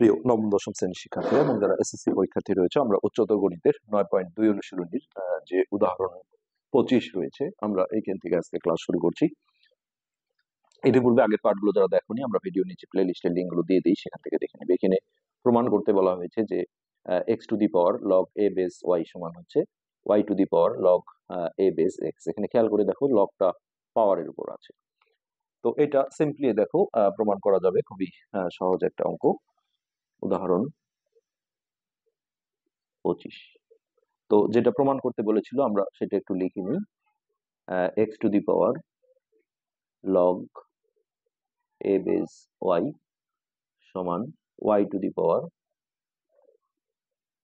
প্রিয় নবম দশম শ্রেণীর শিক্ষার্থী এবং যারা এসএসসি পরীক্ষার্থী রয়েছে, আমরা উচ্চতর গণিতের 9.2 অনুশীলনীর যে উদাহরণ 25 রয়েছে, আমরা এইখান থেকে আজকে ক্লাস শুরু করছি। ইতিপূর্বে আগের পার্টগুলো যারা দেখোনি, আমরা ভিডিও নিচে প্লে লিস্টের লিঙ্কগুলো দিয়ে দিই, সেখান থেকে দেখে নেবে। এখানে প্রমাণ করতে বলা হয়েছে যে x to the power log a base y সমান হচ্ছে y to the power log a base x। এখানে খেয়াল করে দেখো, লগটা পাওয়ারের উপর আছে। তো এটা সিম্পলি দেখো প্রমাণ করা যাবে, খুবই সহজ একটা অঙ্ক। উদাহরণ 25। তো যেটা প্রমাণ করতে বলেছিল আমরা সেটা একটু লিখে নিই। x to the power log a base y সমান y to the power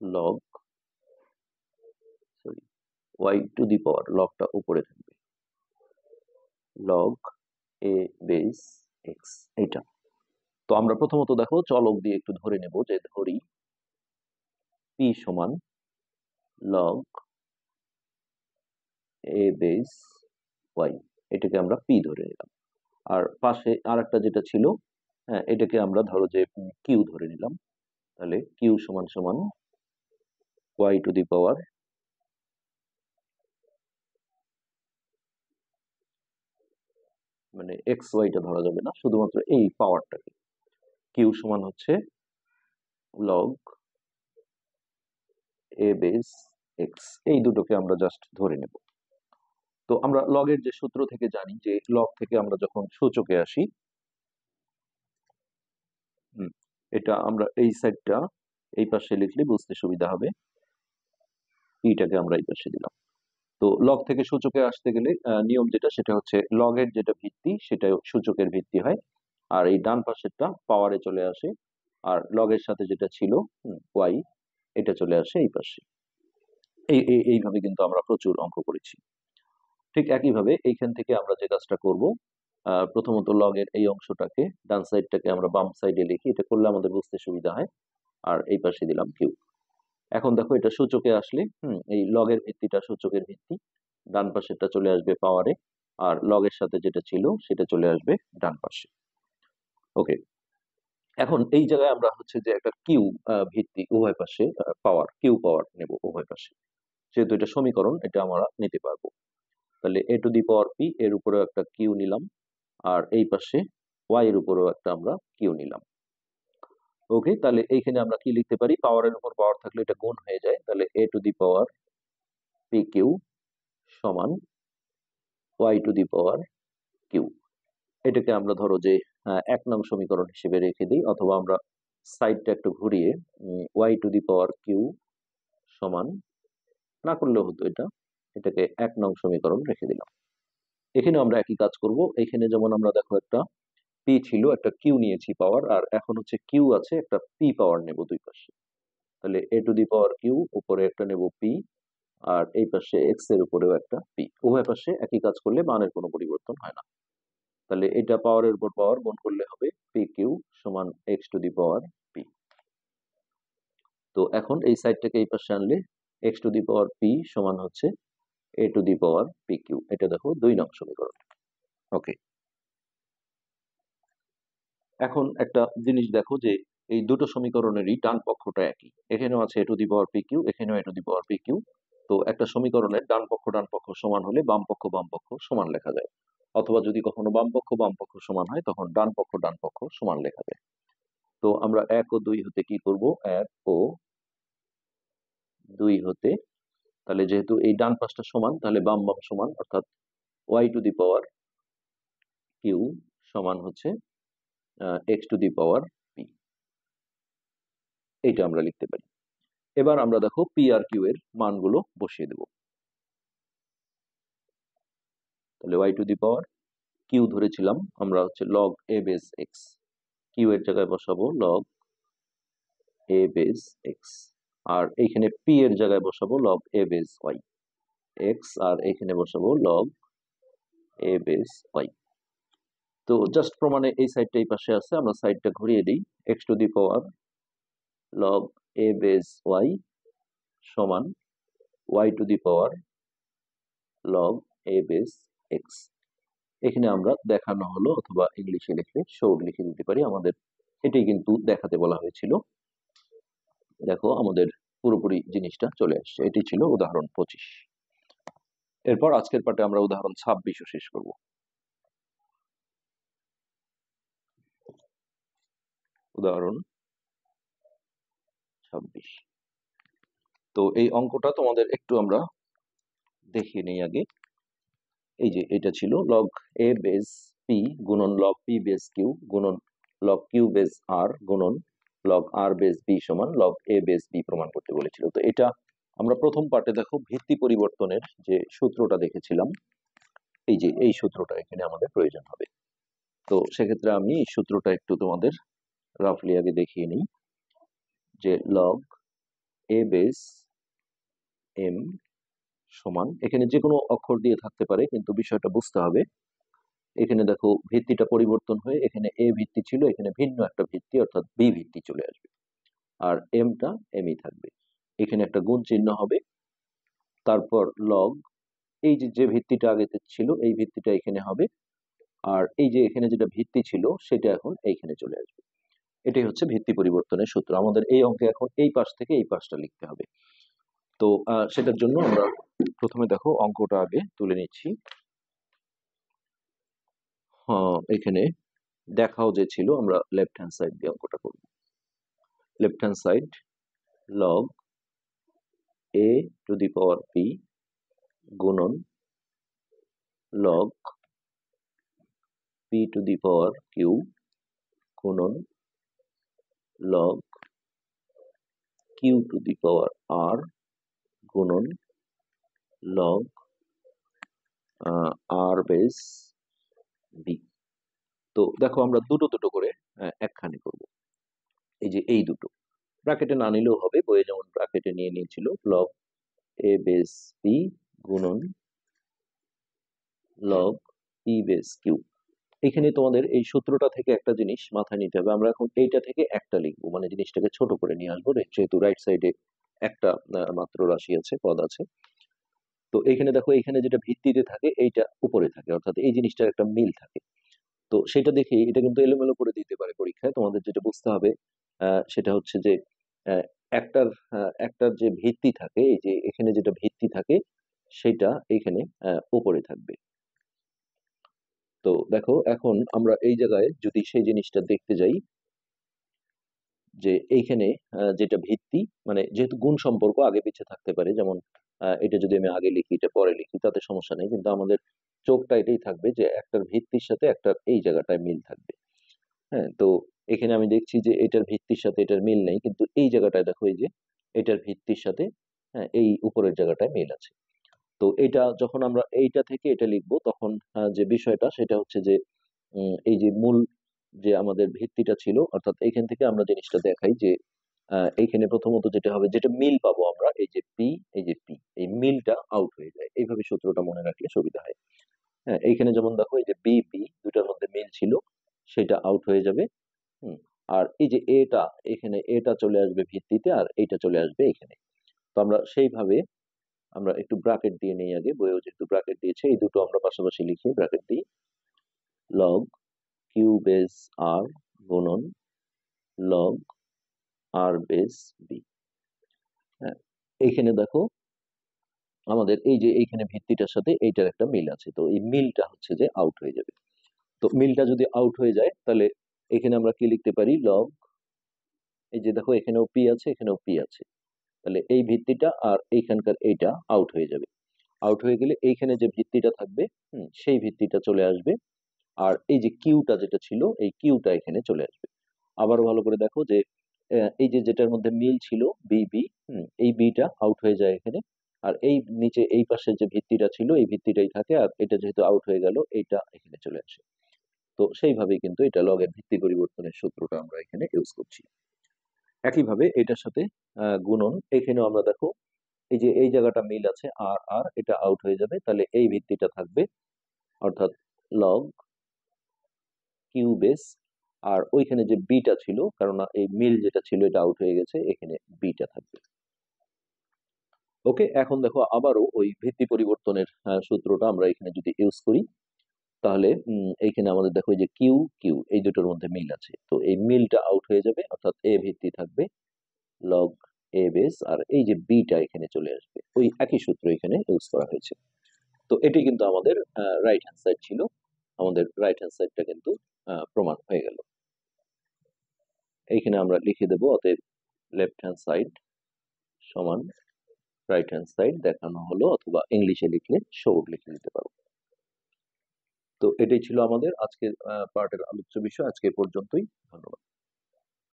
log y to the power, লগটা উপরে থাকবে, লগ a বেস x। এটা তো আমরা প্রথমত দেখো চলক দিয়ে একটু ধরে নেব, যে ধরি p সমান লগ a বেস y, এটাকে আমরা p ধরে নিলাম। আর পাশে আর একটা যেটা ছিল, এটাকে আমরা ধরো যে q ধরে নিলাম। তাহলে q সমান সমান y টু দি পাওয়ার মানে এক্স ওয়াইটা ধরা যাবে না, শুধুমাত্র এই পাওয়ারটাকে। কিউ সমান হচ্ছে লগ এ বেস এক্স, এই দুটোকে আমরা জাস্ট ধরে নেব। তো আমরা লগের যে সূত্র থেকে জানি যে লগ থেকে আমরা যখন সূচকে আসি, এটা আমরা এই সাইডটা এই পাশে লিখলে বুঝতে সুবিধা হবে। ইটাকে আমরা এই পাশে দিলাম। তো লগ থেকে সূচকে আসতে গেলে নিয়ম যেটা, সেটা হচ্ছে লগের যেটা ভিত্তি সেটা সূচকের ভিত্তি হয়, আর এই ডান পাশেরটা পাওয়ারে চলে আসে, আর লগের সাথে যেটা ছিল ওয়াই, এটা চলে আসে এই পাশে। এইভাবে কিন্তু আমরা প্রচুর অঙ্ক করেছি। ঠিক একইভাবে এইখান থেকে আমরা যে কাজটা করব, প্রথমত লগের এই অংশটাকে, ডান সাইডটাকে আমরা বাম সাইডে লিখি, এটা করলে আমাদের বুঝতে সুবিধা হয়। আর এই পাশে দিলাম কিউ। এখন দেখো এটা সূচকে আসলে এই লগের ভিত্তিটা সূচকের ভিত্তি, ডান পাশেরটা চলে আসবে পাওয়ারে, আর লগের সাথে যেটা ছিল সেটা চলে আসবে ডান পাশে। ওকে, এখন এই জায়গায় আমরা হচ্ছে যে একটা কিউ ভিত্তি উভয় পাশে পাওয়ার, কিউ পাওয়ার নেব উভয় পাশে, যেহেতু এটা সমীকরণ, এটা আমরা নিতে পারবো। তাহলে a to the power P, এর উপরেও একটা কিউ নিলাম, আর এই পাশে ওয়াই এর উপরেও একটা আমরা কিউ নিলাম। ওকে, তাহলে এইখানে আমরা কি লিখতে পারি, পাওয়ারের উপর পাওয়ার থাকলে এটা গুণ হয়ে যায়, তাহলে a to the power p q সমান y to the power q. এটাকে আমরা ধরো যে 1 নং সমীকরণ হিসেবে রেখে দিই, অথবা আমরা সাইডটা একটু ঘুরিয়ে y to the power q সমান না করলেও হতো, এটাকে 1 নং সমীকরণ রেখে দিলাম। এখানে আমরা একই কাজ করব। এখানে যেমন আমরা দেখো একটা পি ছিল, একটা কিউ নিয়েছি পাওয়ার, আর এখন হচ্ছে কিউ আছে, একটা পি পাওয়ার নেব দুই পাশে। তাহলে a to the power Q, উপরে একটা নেব পি, আর এই পাশে এক্স এর উপরেও একটা পি। উভয় পাশে একই কাজ করলে মানের কোনো পরিবর্তন হয় না। তাহলে এটা পাওয়ারের উপর পাওয়ার গুণ করলে হবে পি কিউ সমান x to the power p. তো এখন এই সাইডটাকে এই পাশে আনলে x to the power p সমান হচ্ছে a to the power p q. এটা দেখো 2 নং সমীকরণ। ওকে, এখন একটা জিনিস দেখো যে এই দুটো সমীকরণেরই ডান পক্ষটা একই, এখানেও আছে a to the power p q, এখানেও a to the power p q. তো একটা সমীকরণের ডান পক্ষ সমান হলে বাম পক্ষ সমান লেখা যায়, অথবা যদি কখনো বাম পক্ষ সমান হয়, তখন ডান পক্ষ সমান লেখা যায়। তো আমরা 1 ও 2 হতে কি করব, 1 ও 2 হতে, তাহলে যেহেতু এই ডান পাশটা সমান, তাহলে বাম সমান, অর্থাৎ y to the power q সমান হচ্ছে x to the power p. এইটা আমরা লিখতে পারি। এবার আমরা দেখো পি আর কিউ এর মানগুলো বসিয়ে দেব। তাহলে y to the power q ধরেছিলাম আমরা হচ্ছে log a base x, q এর জায়গায় বসাবো লগ এ বেস এক্স, আর এইখানে পি এর জায়গায় বসাবো log a base y x, আর এখানে বসাবো লগ এ বেস ওয়াই। তো জাস্ট প্রমাণে এই সাইডটা এই পাশে আছে, আমরা সাইডটা ঘুরিয়ে দিই। X to the power log a base y সমান y to the power log a base x. এখানে আমরা দেখানো হলো, অথবা ইংলিশে লিখলে শোড লিখে দিতে পারি, আমাদের এটাই কিন্তু দেখাতে বলা হয়েছিল। দেখো আমাদের পুরোপুরি জিনিসটা চলে আসছে। এটি ছিল উদাহরণ 25। এরপর আজকের পাঠে আমরা উদাহরণ 26ও শেষ করব। উদাহরণ 26। তো এই অঙ্কটা তোমাদের একটু আমরা দেখিয়ে নেই আগে। এই যে এটা ছিল লগ এ বেস পি গুণন লগ পি বেস কিউ গুণন লগ কিউ বেস আর গুণন লগ আর বেস বি সমান লগ এ বেস বি প্রমাণ করতে বলেছিল। তো এটা আমরা প্রথম পার্টে দেখো ভিত্তি পরিবর্তনের যে সূত্রটা দেখেছিলাম, এই যে এই সূত্রটা এখানে আমাদের প্রয়োজন হবে। তো সেক্ষেত্রে আমি এই সূত্রটা একটু তোমাদের রাফলি আগে দেখিয়ে নিই, যে লগ এ বেস এম সমান, এখানে যে কোনো অক্ষর দিয়ে থাকতে পারে, কিন্তু বিষয়টা বুঝতে হবে। এখানে দেখো ভিত্তিটা পরিবর্তন হয়ে এখানে এ ভিত্তি ছিল, এখানে ভিন্ন একটা ভিত্তি অর্থাৎ বি ভিত্তি চলে আসবে, আর এমটা এমই থাকবে। এখানে একটা গুণ চিহ্ন হবে, তারপর লগ এই যে ভিত্তিটা আগে ছিল এই ভিত্তিটা এখানে হবে, আর এই যে এখানে যেটা ভিত্তি ছিল সেটা এখন এইখানে চলে আসবে। এটাই হচ্ছে ভিত্তি পরিবর্তনের সূত্র। আমাদের এই অঙ্কে এখন এই পাশ থেকে এই পাশটা লিখতে হবে। তো সেটার জন্য আমরা প্রথমে দেখো অঙ্কটা আগে তুলে নিচ্ছি। এখানে দেখাও যে ছিল, আমরা লেফট হ্যান্ড সাইড দিয়ে অঙ্কটা করব। Left hand side log a to the power p গুণন log p to the power q গুণন log q to the power r গুণন লগ আর বেস বি। তো দেখো আমরা দুটো দুটো করে একখানে করব। এই যে এই দুটো ব্র্যাকেটে না নিলেও হবে, বইয়ে যেমন ব্র্যাকেটে নিয়ে নিয়েছিল, লগ এ বেস পি গুণন লগ পি বেস কিউ। এখানে তোমাদের এই সূত্রটা থেকে একটা জিনিস মাথায় নিতে হবে, আমরা এখন এইটা থেকে একটা লিখবো, মানে জিনিসটাকে ছোট করে নিয়ে আসবো, যেহেতু রাইট সাইডে একটা মাত্র রাশি আছে, পদ আছে। তো এখানে দেখো এখানে যেটা ভিত্তিতে থাকে এইটা উপরে থাকে, অর্থাৎ এই জিনিসটার একটা মিল থাকে। তো সেটা দেখে এটা কিন্তু এলোমেলো করে দিতে পারে পরীক্ষায়। তোমাদের যেটা বুঝতে হবে সেটা হচ্ছে যে আহ, একটার একটার যে ভিত্তি থাকে, এই যে এখানে যেটা ভিত্তি থাকে সেটা এখানে উপরে থাকবে। তো দেখো এখন আমরা এই জায়গায় যদি সেই জিনিসটা দেখতে যাই, যে এইখানে যেটা ভিত্তি, মানে যেহেতু গুণ সম্পর্ক আগে পিছিয়ে থাকতে পারে, যেমন এটা যদি আমি আগে লিখি এটা পরে লিখি তাতে সমস্যা নেই, কিন্তু আমাদের চোখটা এটাই থাকবে যে একটার ভিত্তির সাথে একটার এই জায়গাটায় মিল থাকবে। হ্যাঁ, তো এখানে আমি দেখছি যে এটার ভিত্তির সাথে এটার মিল নেই, কিন্তু এই জায়গাটায় দেখো এই যে এটার ভিত্তির সাথে হ্যাঁ এই উপরের জায়গাটায় মিল আছে। তো এটা যখন আমরা এইটা থেকে এটা লিখবো তখন যে বিষয়টা সেটা হচ্ছে যে এই যে মূল যে আমাদের ভিত্তিটা ছিল, অর্থাৎ এইখান থেকে আমরা জিনিসটা দেখাই যে এইখানে প্রথমত যেটা হবে, যেটা মিল পাবো আমরা, এই যে পি, এই যে পি, এই মিলটা আউট হয়ে যায়। এইভাবে সূত্রটা মনে রাখলে সুবিধা হয়। হ্যাঁ, এইখানে যেমন দেখো এই যে বি পি দুটার মধ্যে মিল ছিল, সেটা আউট হয়ে যাবে। হুম, আর এই যে এটা, এখানে এটা চলে আসবে ভিত্তিতে, আর এইটা চলে আসবে এখানে। তো আমরা সেইভাবে আমরা একটু ব্র্যাকেট দিয়ে নেই আগে, বইয়েও যেহেতু ব্র্যাকেট দিয়েছে, এই দুটো আমরা পাশাপাশি লিখি, ব্র্যাকেট দিই লগ কিউ বেস আর গুণন লগ আর বেস বি। হ্যাঁ, এইখানে দেখো আমাদের এই যে এইখানে ভিত্তিটার সাথে এইটার একটা মিল আছে, তো এই মিলটা হচ্ছে যে আউট হয়ে যাবে। তো মিলটা যদি আউট হয়ে যায় তাহলে এখানে আমরা কি লিখতে পারি, লগ এই যে দেখো এখানেও পি আছে এখানেও পি আছে, তাহলে এই ভিত্তিটা আর এইখানকার এইটা আউট হয়ে যাবে। আউট হয়ে গেলে এইখানে যে ভিত্তিটা থাকবে সেই ভিত্তিটা চলে আসবে, আর এই যে কিউটা যেটা ছিল এই কিউটা এখানে চলে আসবে। আবার ভালো করে দেখো যে এই যে যেটার মধ্যে মিল ছিল বি বি, এই বিটা আউট হয়ে যায় এখানে, আর এই নিচে এই পাশে যে ভিত্তিটা ছিল এই ভিত্তিটাই থাকে, আর এটা যেহেতু আউট হয়ে গেল এইটা এখানে চলে আসে। তো সেইভাবেই কিন্তু এটা লগের ভিত্তি পরিবর্তনের সূত্রটা আমরা এখানে ইউজ করছি। একইভাবে এটার সাথে গুণন, এখানেও আমরা দেখো এই যে এই জায়গাটা মিল আছে, আর আর এটা আউট হয়ে যাবে, তাহলে এই ভিত্তিটা থাকবে, অর্থাৎ লগ কিউ বেস, আর ওইখানে যে বিটা ছিল, কারণ এই মিল যেটা ছিল এটা আউট হয়ে গেছে, এখানে বিটা থাকবে। ওকে, এখন দেখো আবারও ওই ভিত্তি পরিবর্তনের সূত্রটা আমরা এখানে যদি ইউজ করি, তাহলে এইখানে আমাদের দেখো এই যে কিউ কিউ এই দুটোর মধ্যে মিল আছে, তো এই মিলটা আউট হয়ে যাবে, অর্থাৎ এ ভিত্তি থাকবে লগ এ বেস, আর এই যে বিটা এখানে চলে আসবে, ওই একই সূত্র এখানে ইউজ করা হয়েছে। তো এটি কিন্তু আমাদের রাইট হ্যান্ড সাইড ছিল, আমাদের রাইট হ্যান্ড সাইডটা কিন্তু প্রমাণ হয়ে গেল। এইখানে আমরা লিখে দেবো, অতএব লেফট হ্যান্ড সাইড সমান রাইট হ্যান্ড সাইড দেখানো হলো, অথবা ইংলিশে লিখলে শোড লিখে দিতে পারো। তো এটাই ছিল আমাদের আজকের পার্টের আলোচ্য বিষয়, আজকে পর্যন্তই। ধন্যবাদ।